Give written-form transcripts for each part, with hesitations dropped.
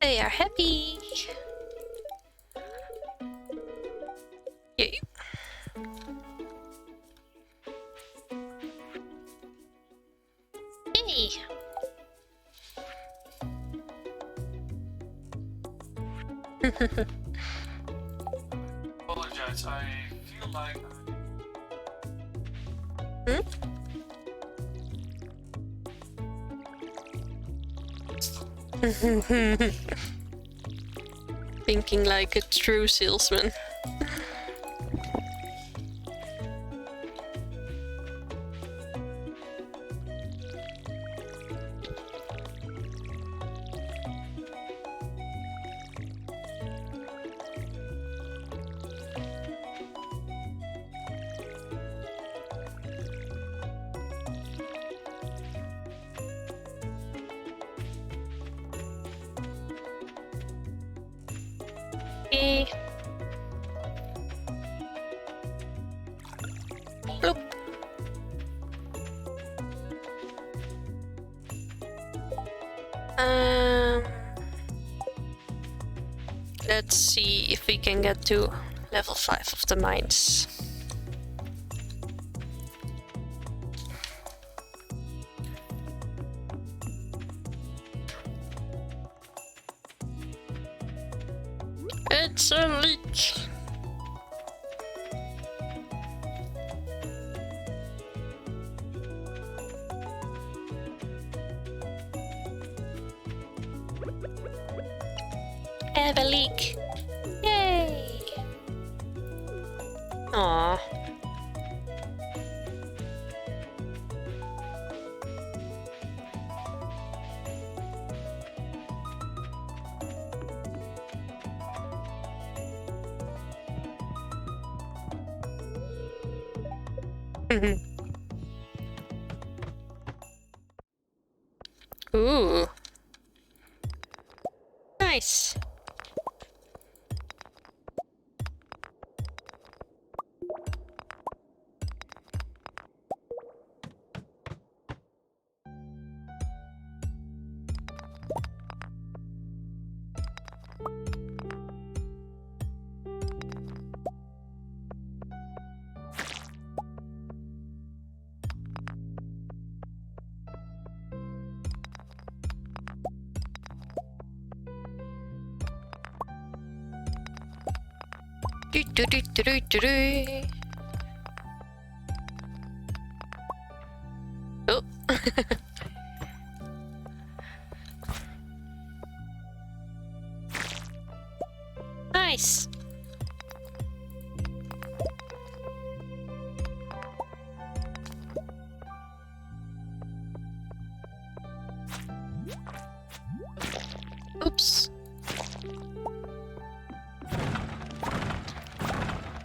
They are happy. Yay. Yay. Apologize, I feel like... Thinking like a true salesman. Okay. Bloop. Let's see if we can get to level 5 of the mines. It's a leak. Have a leak. Yay! Aww. Ooh. Nice. Do, do, do, do, do, do, do. Oh. Nice. Oops.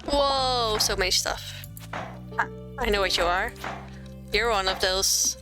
Whoa, so many stuff. I know what you are. You're one of those.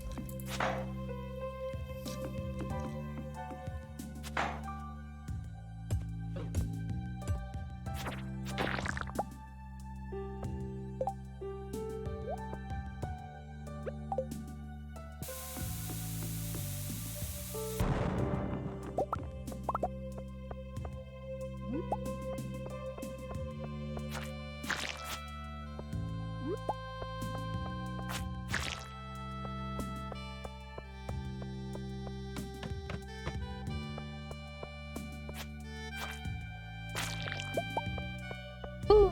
Ooh.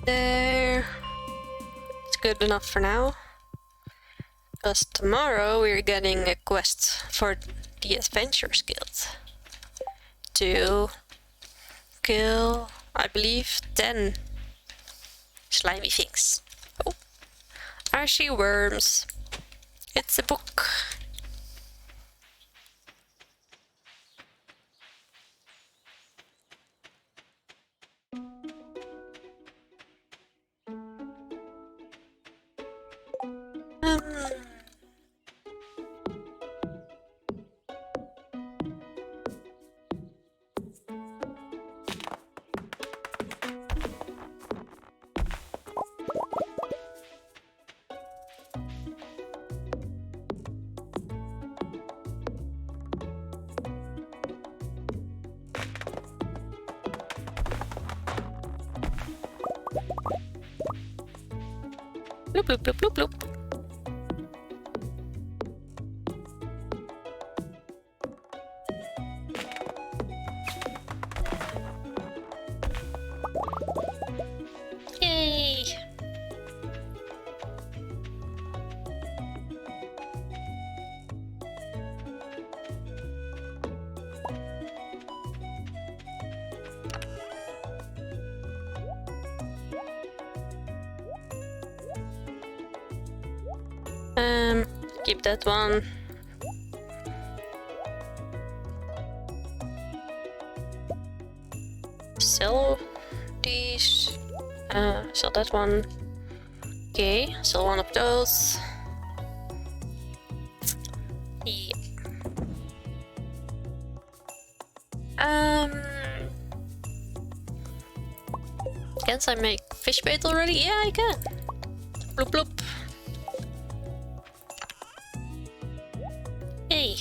There. It's good enough for now. Because tomorrow we're getting a quest for the Adventurers Guild to kill, I believe, 10 slimy things. Oh, Archie worms. It's a book. Bloop, bloop, bloop, bloop, bloop. Yay! Keep that one. Sell these. Sell that one. Okay, sell one of those. Yeah. Can't I make fish bait already? Yeah, I can. Bloop bloop. Hey.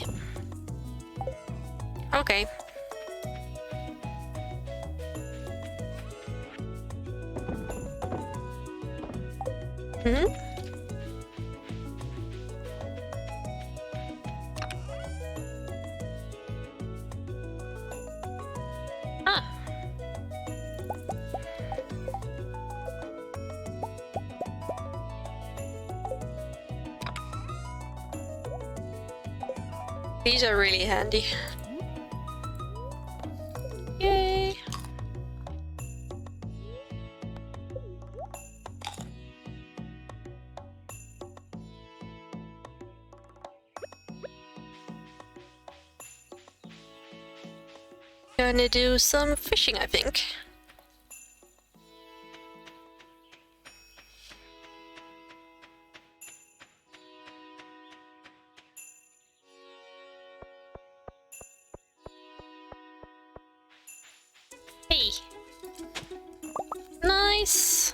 Okay. Mm-hmm. Ah. These are really handy. Yay! Gonna do some fishing, I think. Hey. Nice.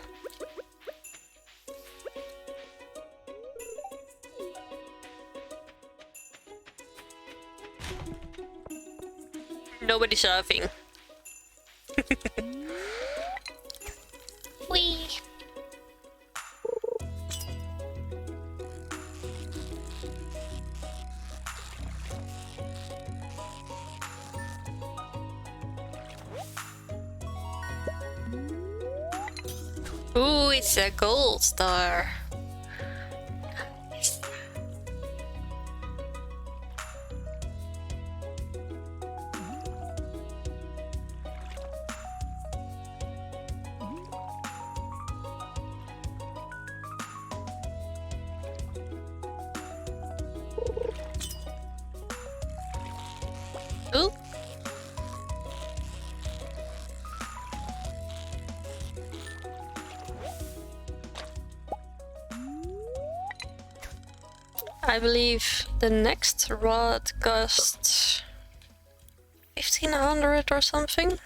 Nobody surfing. Whee. Ooh, it's a gold star. Nice. Ooh. I believe the next rod costs 1500 or something.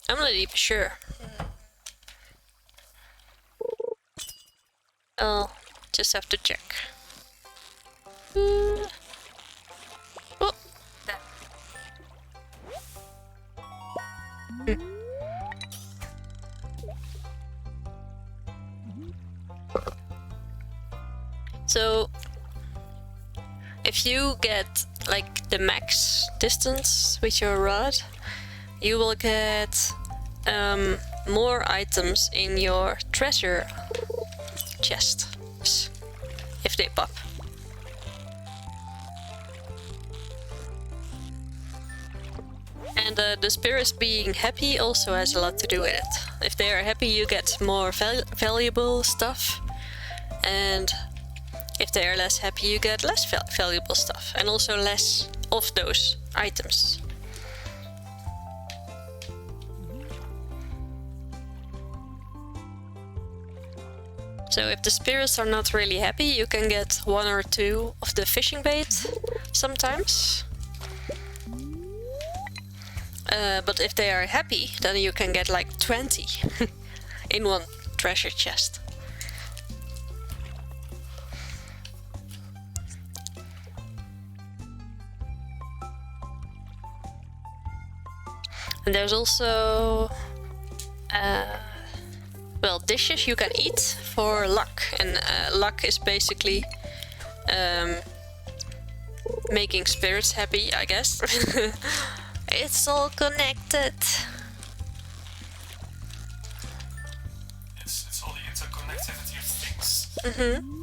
I'm not even sure. I'll just have to check. Oh, that. So, if you get like the max distance with your rod, you will get more items in your treasure chest if they pop. And the spirits being happy also has a lot to do with it. If they are happy, you get more valuable stuff, and if they are less happy, you get less valuable stuff, and also less of those items. So if the spirits are not really happy, you can get 1 or 2 of the fishing bait sometimes. But if they are happy, then you can get like 20 in one treasure chest. And there's also, well, dishes you can eat for luck, and luck is basically making spirits happy, I guess. It's all connected. It's all the interconnectivity of things. Mm-hmm.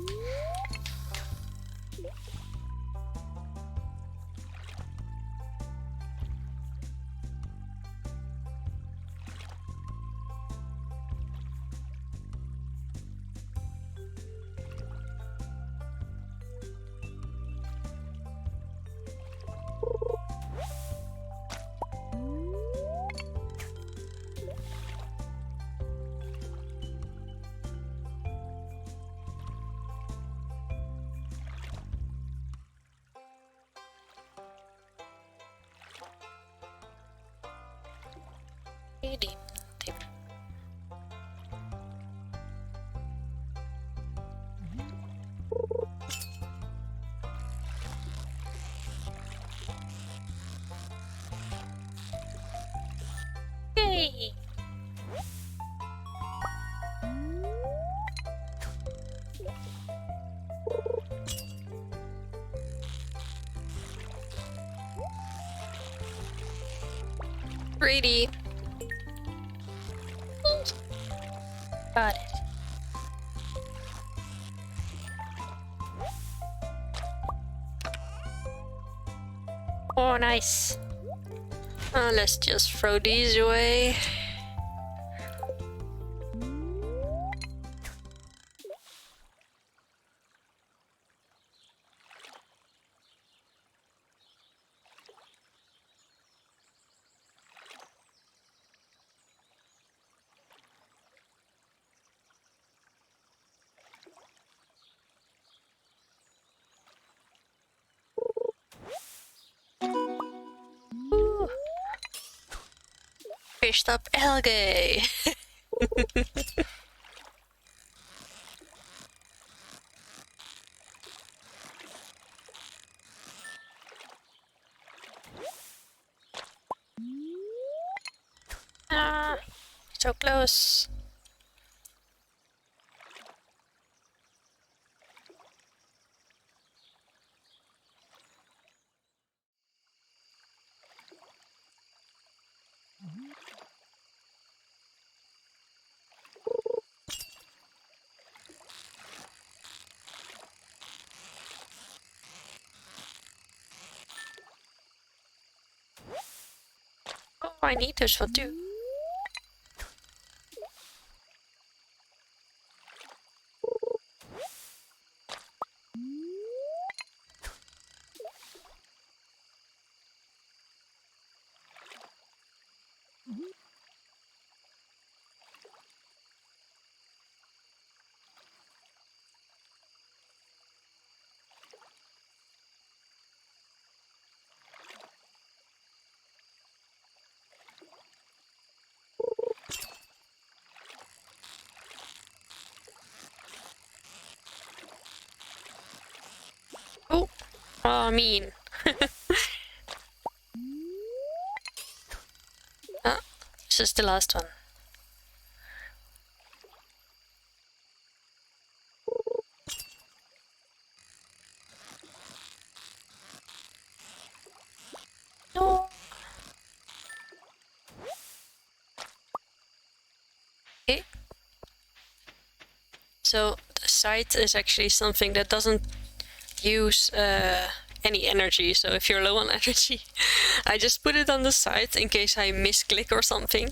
Yay! Greedy. Got it. Oh, nice. Let's just throw these away. Ooh. Fished up algae. Ah, so close. Oh, I need this one too. Oh, oh, mean. Ah, this is the last one. No. Okay. So the scythe is actually something that doesn't use any energy. So if you're low on energy, I just put it on the side in case I misclick or something.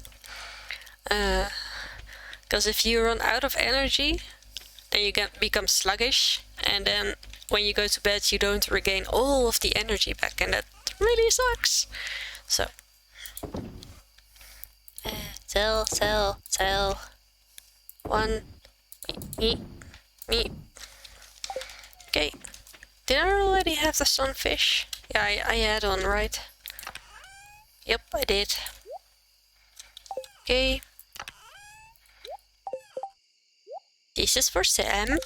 Because if you run out of energy, then you become sluggish, and then when you go to bed, you don't regain all of the energy back, and that really sucks. So, sell. One, me. Okay. Did I already have the sunfish? Yeah, I had one, right? Yep, I did. Okay. This is for Sam.